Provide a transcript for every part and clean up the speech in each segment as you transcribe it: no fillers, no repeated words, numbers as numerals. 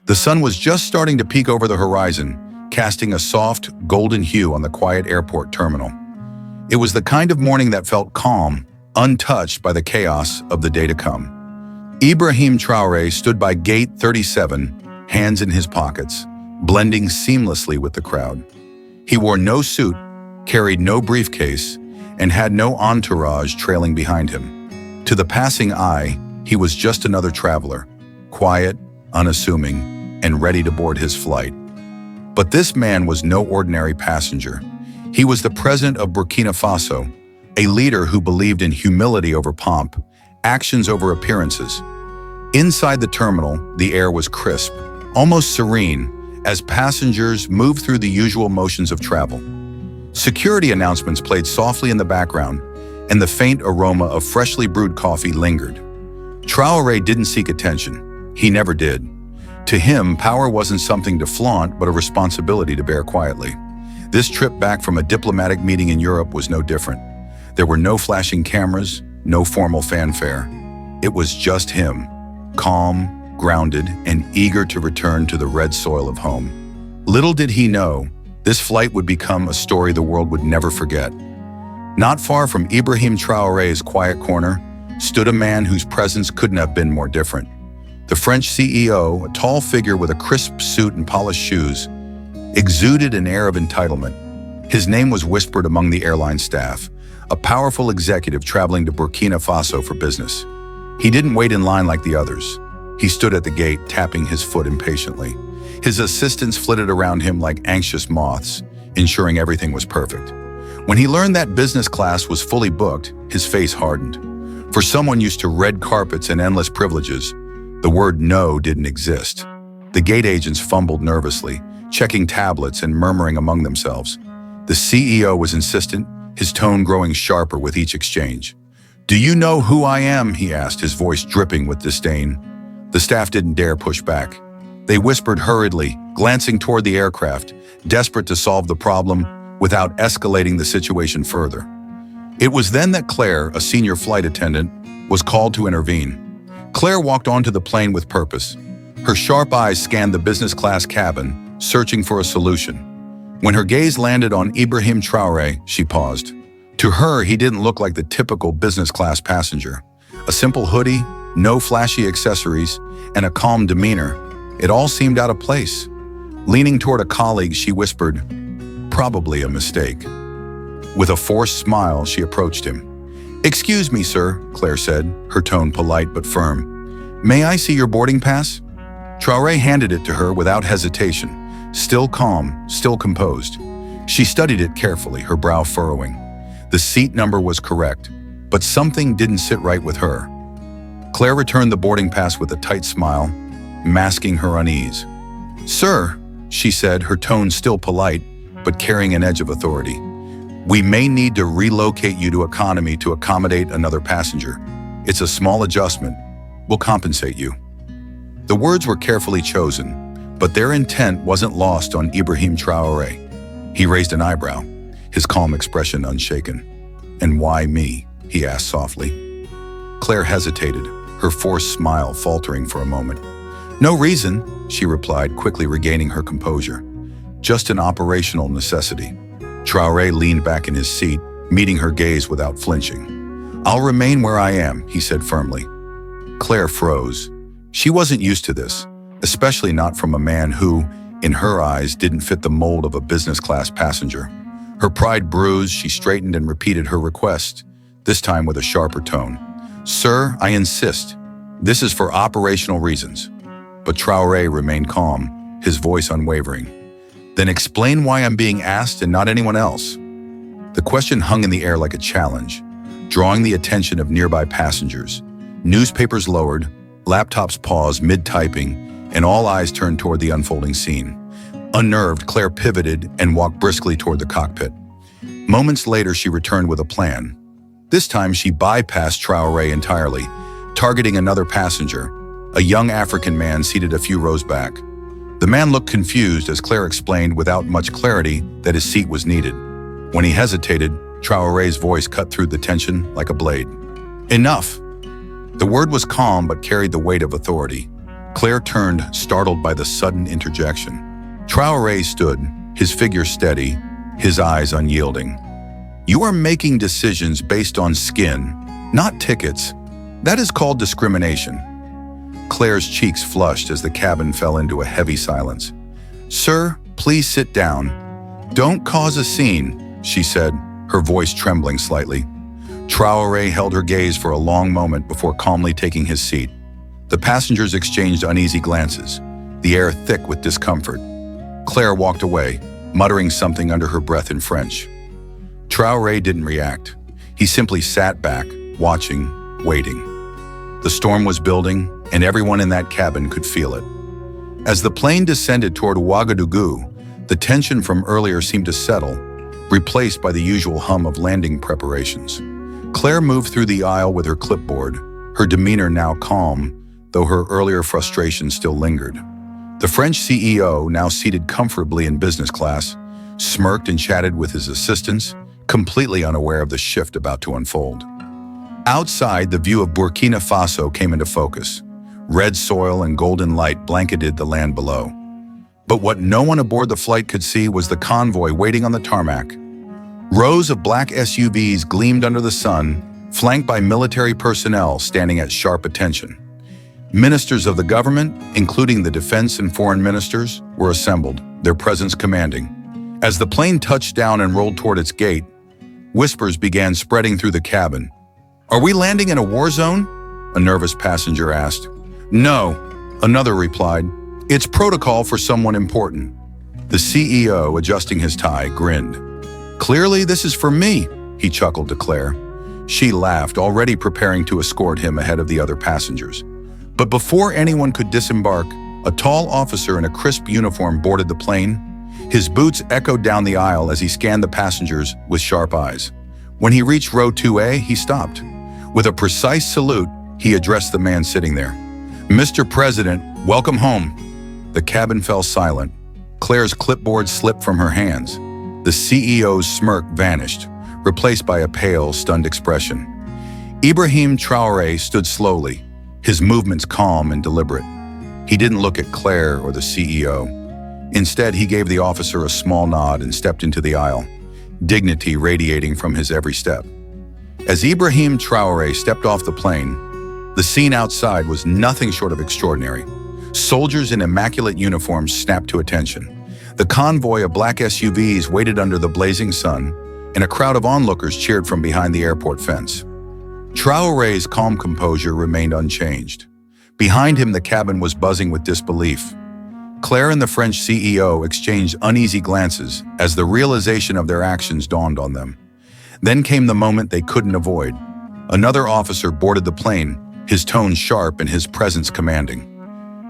The sun was just starting to peek over the horizon, casting a soft, golden hue on the quiet airport terminal. It was the kind of morning that felt calm, untouched by the chaos of the day to come. Ibrahim Traoré stood by gate 37, hands in his pockets, blending seamlessly with the crowd. He wore no suit, carried no briefcase, and had no entourage trailing behind him. To the passing eye, he was just another traveler, quiet, unassuming, and ready to board his flight. But this man was no ordinary passenger. He was the President of Burkina Faso, a leader who believed in humility over pomp, actions over appearances. Inside the terminal, the air was crisp, almost serene, as passengers moved through the usual motions of travel. Security announcements played softly in the background, and the faint aroma of freshly brewed coffee lingered. Traoré didn't seek attention. He never did. To him, power wasn't something to flaunt, but a responsibility to bear quietly. This trip back from a diplomatic meeting in Europe was no different. There were no flashing cameras, no formal fanfare. It was just him, calm, grounded, and eager to return to the red soil of home. Little did he know, this flight would become a story the world would never forget. Not far from Ibrahim Traoré's quiet corner stood a man whose presence couldn't have been more different. The French CEO, a tall figure with a crisp suit and polished shoes, exuded an air of entitlement. His name was whispered among the airline staff, a powerful executive traveling to Burkina Faso for business. He didn't wait in line like the others. He stood at the gate, tapping his foot impatiently. His assistants flitted around him like anxious moths, ensuring everything was perfect. When he learned that business class was fully booked, his face hardened. For someone used to red carpets and endless privileges, the word no didn't exist. The gate agents fumbled nervously, checking tablets and murmuring among themselves. The CEO was insistent, his tone growing sharper with each exchange. "Do you know who I am?" he asked, his voice dripping with disdain. The staff didn't dare push back. They whispered hurriedly, glancing toward the aircraft, desperate to solve the problem without escalating the situation further. It was then that Claire, a senior flight attendant, was called to intervene. Claire walked onto the plane with purpose. Her sharp eyes scanned the business class cabin, searching for a solution. When her gaze landed on Ibrahim Traoré, she paused. To her, he didn't look like the typical business class passenger. A simple hoodie, no flashy accessories, and a calm demeanor. It all seemed out of place. Leaning toward a colleague, she whispered, "Probably a mistake." With a forced smile, she approached him. "Excuse me, sir," Claire said, her tone polite but firm. "May I see your boarding pass?" Traoré handed it to her without hesitation, still calm, still composed. She studied it carefully, her brow furrowing. The seat number was correct, but something didn't sit right with her. Claire returned the boarding pass with a tight smile, masking her unease. "Sir," she said, her tone still polite, but carrying an edge of authority, "we may need to relocate you to economy to accommodate another passenger. It's a small adjustment. We'll compensate you." The words were carefully chosen, but their intent wasn't lost on Ibrahim Traoré. He raised an eyebrow, his calm expression unshaken. "And why me?" he asked softly. Claire hesitated, her forced smile faltering for a moment. "No reason," she replied, quickly regaining her composure. "Just an operational necessity." Traoré leaned back in his seat, meeting her gaze without flinching. "I'll remain where I am," he said firmly. Claire froze. She wasn't used to this, especially not from a man who, in her eyes, didn't fit the mold of a business-class passenger. Her pride bruised, she straightened and repeated her request, this time with a sharper tone. "Sir, I insist. This is for operational reasons." But Traoré remained calm, his voice unwavering. "Then explain why I'm being asked and not anyone else." The question hung in the air like a challenge, drawing the attention of nearby passengers. Newspapers lowered, laptops paused mid-typing, and all eyes turned toward the unfolding scene. Unnerved, Claire pivoted and walked briskly toward the cockpit. Moments later, she returned with a plan. This time, she bypassed Traoré entirely, targeting another passenger, a young African man seated a few rows back. The man looked confused as Claire explained without much clarity that his seat was needed. When he hesitated, Traoré's voice cut through the tension like a blade. "Enough!" The word was calm but carried the weight of authority. Claire turned, startled by the sudden interjection. Traoré stood, his figure steady, his eyes unyielding. "You are making decisions based on skin, not tickets. That is called discrimination." Claire's cheeks flushed as the cabin fell into a heavy silence. "Sir, please sit down. Don't cause a scene," she said, her voice trembling slightly. Traoré held her gaze for a long moment before calmly taking his seat. The passengers exchanged uneasy glances, the air thick with discomfort. Claire walked away, muttering something under her breath in French. Traoré didn't react. He simply sat back, watching, waiting. The storm was building, and everyone in that cabin could feel it. As the plane descended toward Ouagadougou, the tension from earlier seemed to settle, replaced by the usual hum of landing preparations. Claire moved through the aisle with her clipboard, her demeanor now calm, though her earlier frustration still lingered. The French CEO, now seated comfortably in business class, smirked and chatted with his assistants, completely unaware of the shift about to unfold. Outside, the view of Burkina Faso came into focus. Red soil and golden light blanketed the land below. But what no one aboard the flight could see was the convoy waiting on the tarmac. Rows of black SUVs gleamed under the sun, flanked by military personnel standing at sharp attention. Ministers of the government, including the defense and foreign ministers, were assembled, their presence commanding. As the plane touched down and rolled toward its gate, whispers began spreading through the cabin. "Are we landing in a war zone?" a nervous passenger asked. "No," another replied. "It's protocol for someone important." The CEO, adjusting his tie, grinned. "Clearly this is for me," he chuckled to Claire. She laughed, already preparing to escort him ahead of the other passengers. But before anyone could disembark, a tall officer in a crisp uniform boarded the plane. His boots echoed down the aisle as he scanned the passengers with sharp eyes. When he reached row 2A, he stopped. With a precise salute, he addressed the man sitting there. "Mr. President, welcome home." The cabin fell silent. Claire's clipboard slipped from her hands. The CEO's smirk vanished, replaced by a pale, stunned expression. Ibrahim Traoré stood slowly, his movements calm and deliberate. He didn't look at Claire or the CEO. Instead, he gave the officer a small nod and stepped into the aisle, dignity radiating from his every step. As Ibrahim Traoré stepped off the plane, the scene outside was nothing short of extraordinary. Soldiers in immaculate uniforms snapped to attention. The convoy of black SUVs waited under the blazing sun, and a crowd of onlookers cheered from behind the airport fence. Traoré's calm composure remained unchanged. Behind him, the cabin was buzzing with disbelief. Claire and the French CEO exchanged uneasy glances as the realization of their actions dawned on them. Then came the moment they couldn't avoid. Another officer boarded the plane, his tone sharp and his presence commanding.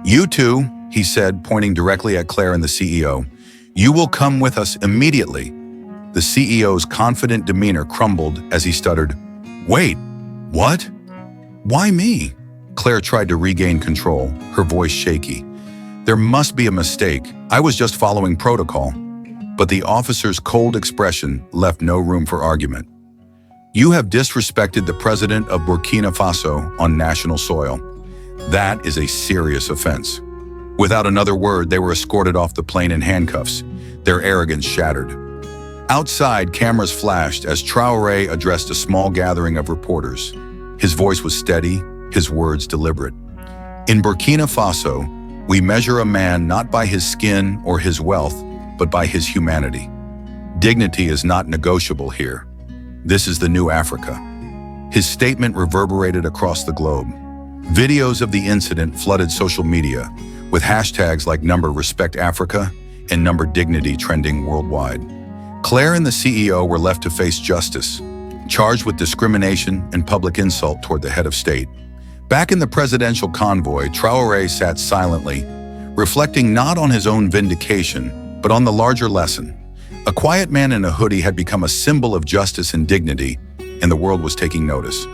"You two," he said, pointing directly at Claire and the CEO, "you will come with us immediately." The CEO's confident demeanor crumbled as he stuttered, "Wait, what? Why me?" Claire tried to regain control, her voice shaky. "There must be a mistake. I was just following protocol." But the officer's cold expression left no room for argument. "You have disrespected the President of Burkina Faso on national soil. That is a serious offense." Without another word, they were escorted off the plane in handcuffs, their arrogance shattered. Outside, cameras flashed as Traoré addressed a small gathering of reporters. His voice was steady, his words deliberate. "In Burkina Faso, we measure a man not by his skin or his wealth, but by his humanity. Dignity is not negotiable here. This is the new Africa." His statement reverberated across the globe. Videos of the incident flooded social media, with hashtags like #RespectAfrica and #Dignity trending worldwide. Claire and the CEO were left to face justice, charged with discrimination and public insult toward the head of state. Back in the presidential convoy, Traoré sat silently, reflecting not on his own vindication, but on the larger lesson. A quiet man in a hoodie had become a symbol of justice and dignity, and the world was taking notice.